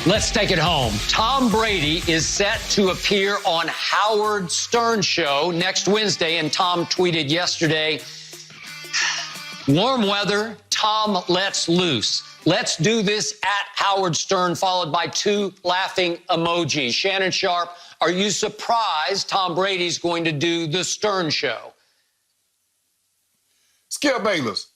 Let's take it home. Tom Brady is set to appear on Howard Stern show next Wednesday, and Tom tweeted yesterday, warm weather, Tom lets loose. Let's do this at Howard Stern, followed by 2 laughing emojis. Shannon Sharp, are you surprised Tom Brady's going to do the Stern show? Skip Bayless,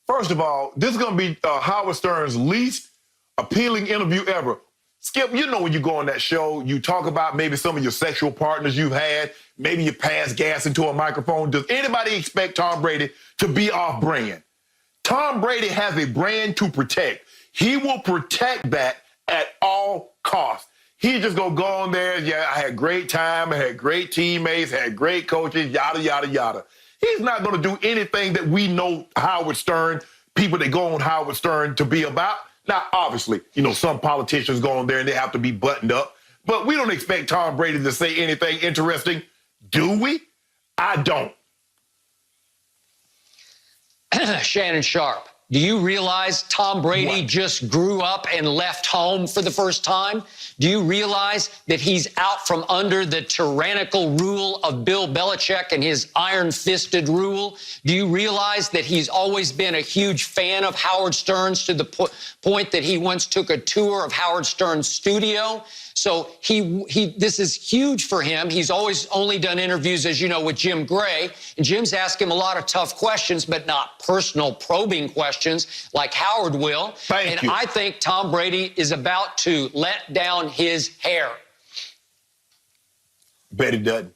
first of all, this is going to be Howard Stern's least appealing interview ever. Skip, you know when you go on that show, you talk about maybe some of your sexual partners you've had, maybe you pass gas into a microphone. Does anybody expect Tom Brady to be off brand? Tom Brady has a brand to protect. He will protect that at all costs. He's just going to go on there, yeah, I had great time, I had great teammates, had great coaches, yada, yada, yada. He's not going to do anything that we know Howard Stern, people that go on Howard Stern to be about. Now, obviously, you know, some politicians go on there and they have to be buttoned up, but we don't expect Tom Brady to say anything interesting, do we? I don't. Shannon Sharp, do you realize Tom Brady just grew up and left home for the first time? Do you realize that he's out from under the tyrannical rule of Bill Belichick and his iron-fisted rule? Do you realize that he's always been a huge fan of Howard Stern's to the point that he once took a tour of Howard Stern's studio? So this is huge for him. He's always only done interviews, as you know, with Jim Gray. And Jim's asked him a lot of tough questions, but not personal probing questions like Howard will. Thank you. I think Tom Brady is about to let down his hair. Bet he doesn't.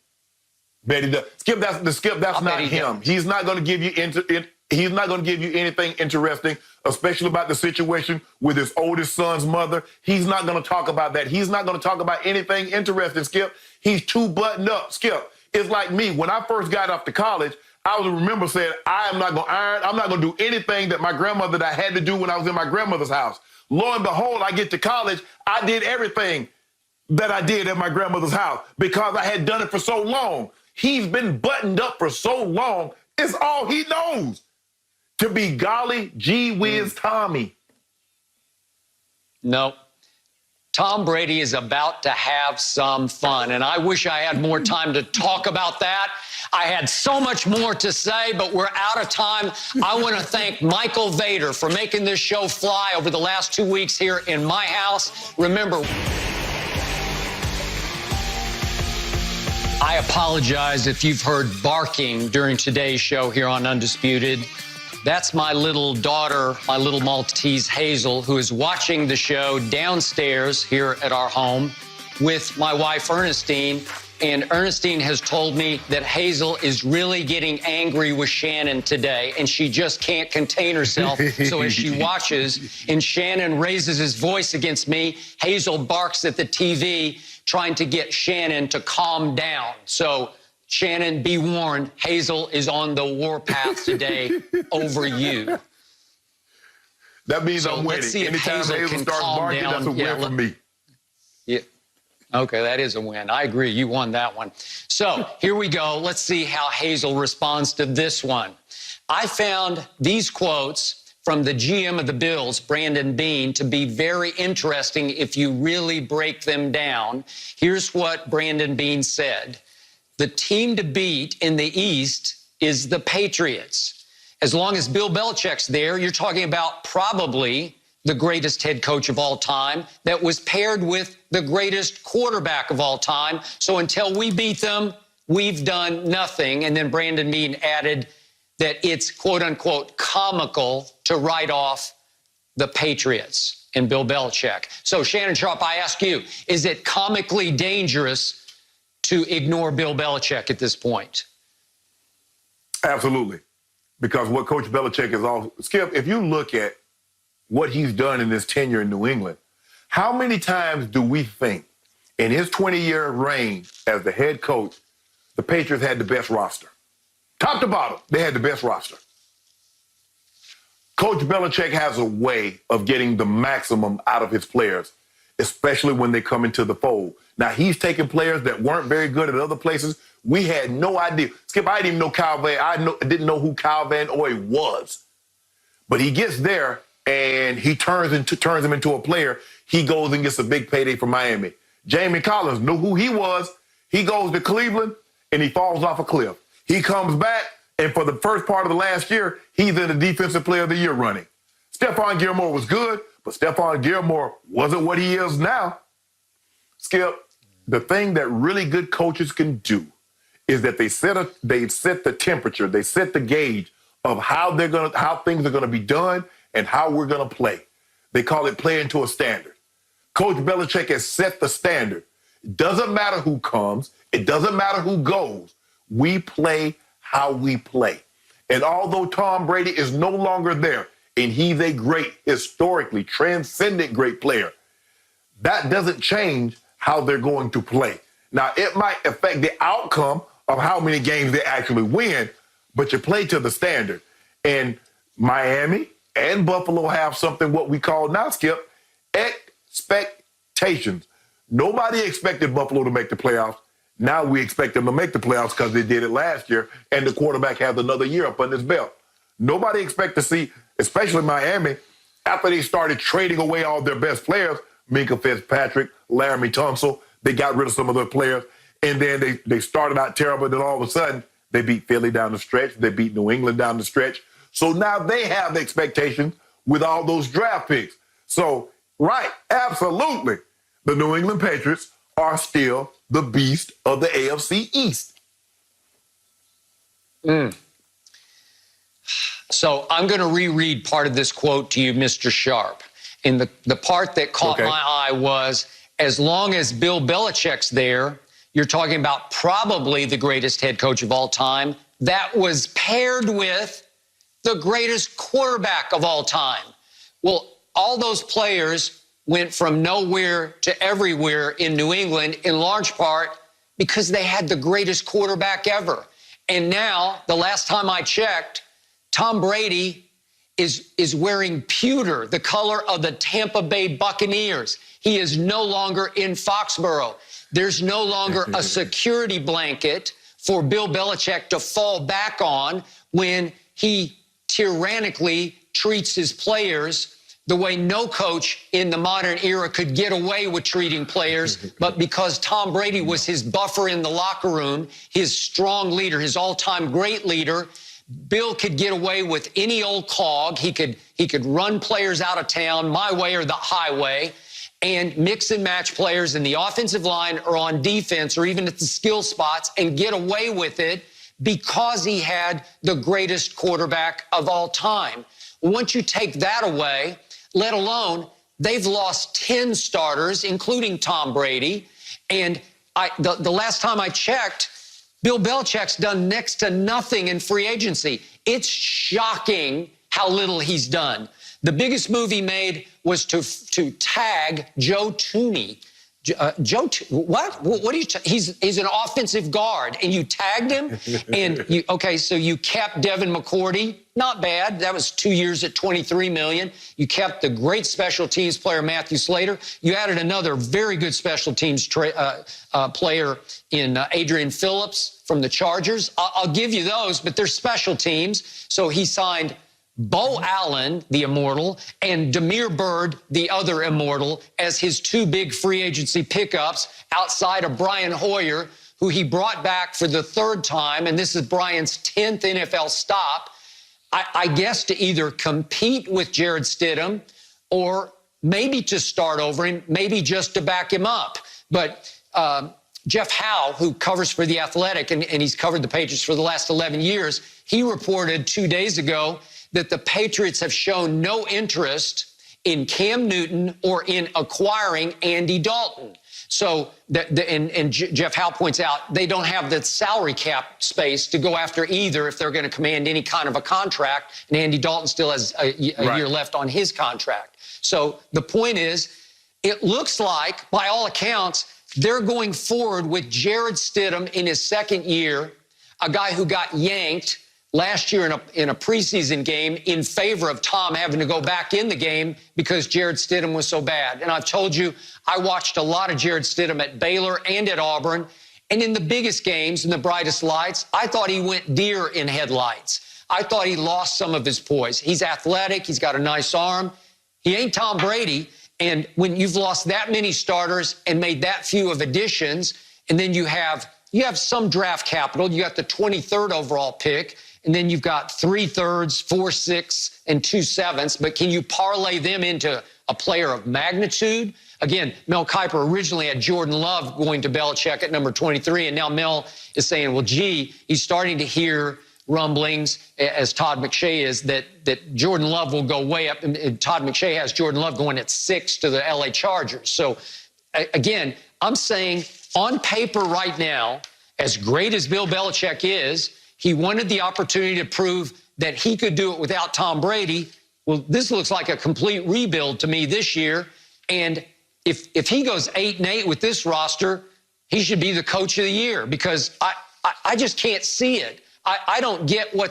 Bet he doesn't. Skip, that's not him. He's not going to give you he's not going to give you anything interesting, especially about the situation with his oldest son's mother. He's not going to talk about that. He's not going to talk about anything interesting, Skip. He's too buttoned up, Skip. It's like me. When I first got off to college, I remember saying, I am not going to iron. I'm not going to do anything that my grandmother that I had to do when I was in my grandmother's house. Lo and behold, I get to college, I did everything that I did at my grandmother's house because I had done it for so long. He's been buttoned up for so long. It's all he knows. To be golly gee whiz Tommy. No. Tom Brady is about to have some fun, and I wish I had more time to talk about that. I had so much more to say, but we're out of time. I want to thank Michael Vader for making this show fly over the last 2 weeks here in my house. Remember, I apologize if you've heard barking during today's show here on Undisputed. That's my little daughter, my little Maltese Hazel, who is watching the show downstairs here at our home with my wife, Ernestine. And Ernestine has told me that Hazel is really getting angry with Shannon today, and she just can't contain herself. So as she watches and Shannon raises his voice against me, Hazel barks at the TV, trying to get Shannon to calm down. So Shannon, be warned, Hazel is on the warpath today over you. That means I'm winning. Let's see if Anytime Hazel can starts calm barking, down. that's a win for me. Yeah. Okay, that is a win. I agree. You won that one. So here we go. Let's see how Hazel responds to this one. I found these quotes from the GM of the Bills, Brandon Beane, to be very interesting if you really break them down. Here's what Brandon Beane said. The team to beat in the East is the Patriots. As long as Bill Belichick's there, you're talking about probably the greatest head coach of all time that was paired with the greatest quarterback of all time. So until we beat them, we've done nothing. And then Brandon Beane added that it's, quote unquote, comical to write off the Patriots and Bill Belichick. So Shannon Sharp, I ask you, is it comically dangerous to ignore Bill Belichick at this point? Absolutely. Because what Coach Belichick is all, Skip, if you look at what he's done in his tenure in New England, how many times do we think in his 20-year reign as the head coach, the Patriots had the best roster? Top to bottom, they had the best roster. Coach Belichick has a way of getting the maximum out of his players, especially when they come into the fold. Now, he's taking players that weren't very good at other places. We had no idea. Skip, I didn't even know Kyle Van. I didn't know who Kyle Van Noy was. But he gets there, and he turns him into a player. he goes and gets a big payday from Miami. Jamie Collins knew who he was. He goes to Cleveland, and he falls off a cliff. He comes back, and for the first part of the last year, he's in the Defensive Player of the Year running. Stephon Gilmore was good, but Stephon Gilmore wasn't what he is now. Skip, the thing that really good coaches can do is that they set the temperature, they set the gauge of how things are gonna be done and how we're gonna play. They call it playing to a standard. Coach Belichick has set the standard. It doesn't matter who comes, it doesn't matter who goes. We play how we play. And although Tom Brady is no longer there, and he's a great, historically transcendent great player, that doesn't change how they're going to play. Now, it might affect the outcome of how many games they actually win, but you play to the standard. And Miami and Buffalo have something what we call now, Skip, expectations. Nobody expected Buffalo to make the playoffs. Now we expect them to make the playoffs because they did it last year, and the quarterback has another year up on his belt. Nobody expect to see, especially Miami, after they started trading away all their best players, Minkah Fitzpatrick, Laramie Tunsil, they got rid of some of their players, and then they started out terrible, then all of a sudden, they beat Philly down the stretch, they beat New England down the stretch. So now they have expectations with all those draft picks. So, right, absolutely, the New England Patriots are still the beast of the AFC East. So I'm going to reread part of this quote to you, Mr. Sharp. And the part that caught my eye was, as long as Bill Belichick's there, you're talking about probably the greatest head coach of all time. That was paired with the greatest quarterback of all time. Well, all those players went from nowhere to everywhere in New England, in large part because they had the greatest quarterback ever. And now, the last time I checked, Tom Brady is wearing pewter, the color of the Tampa Bay Buccaneers. He is no longer in Foxborough. There's no longer a security blanket for Bill Belichick to fall back on when he tyrannically treats his players the way no coach in the modern era could get away with treating players. But because Tom Brady was his buffer in the locker room, his strong leader, his all-time great leader, Bill could get away with any old cog. He could run players out of town, my way or the highway, and mix and match players in the offensive line or on defense or even at the skill spots and get away with it because he had the greatest quarterback of all time. Once you take that away, let alone they've lost 10 starters, including Tom Brady. And the last time I checked, Bill Belichick's done next to nothing in free agency. It's shocking how little he's done. The biggest move he made was to tag Joe Tooney. What are you? He's an offensive guard, and you tagged him. And so you kept Devin McCourty, not bad. That was 2 years at $23 million. You kept the great special teams player Matthew Slater. You added another very good special teams player in Adrian Phillips from the Chargers. I'll give you those, but they're special teams. So he signed Bo Allen, the immortal, and Damiere Byrd, the other immortal, as his two big free agency pickups outside of Brian Hoyer, who he brought back for the third time, and this is Brian's 10th NFL stop, I guess to either compete with Jared Stidham or maybe to start over him, maybe just to back him up. But Jeff Howe, who covers for The Athletic, and he's covered the Patriots for the last 11 years, he reported 2 days ago that the Patriots have shown no interest in Cam Newton or in acquiring Andy Dalton. So, Jeff Howe points out, they don't have the salary cap space to go after either if they're going to command any kind of a contract, and Andy Dalton still has a year left on his contract. So the point is, it looks like, by all accounts, they're going forward with Jared Stidham in his second year, a guy who got yanked last year in a preseason game in favor of Tom having to go back in the game because Jared Stidham was so bad. And I've told you, I watched a lot of Jared Stidham at Baylor and at Auburn. And in the biggest games, in the brightest lights, I thought he went deer in headlights. I thought he lost some of his poise. He's athletic. He's got a nice arm. He ain't Tom Brady. And when you've lost that many starters and made that few of additions, and then you have some draft capital, you got the 23rd overall pick, and then you've got 3 thirds, 4 6, and 2 7ths. But can you parlay them into a player of magnitude? Again, Mel Kiper originally had Jordan Love going to Belichick at number 23, and now Mel is saying, well, gee, he's starting to hear rumblings, as Todd McShay is, that Jordan Love will go way up, and Todd McShay has Jordan Love going at 6 to the LA Chargers. So, again, I'm saying on paper right now, as great as Bill Belichick is, he wanted the opportunity to prove that he could do it without Tom Brady. Well, this looks like a complete rebuild to me this year, and if he goes 8-8 with this roster, he should be the coach of the year, because I just can't see it. I don't get what's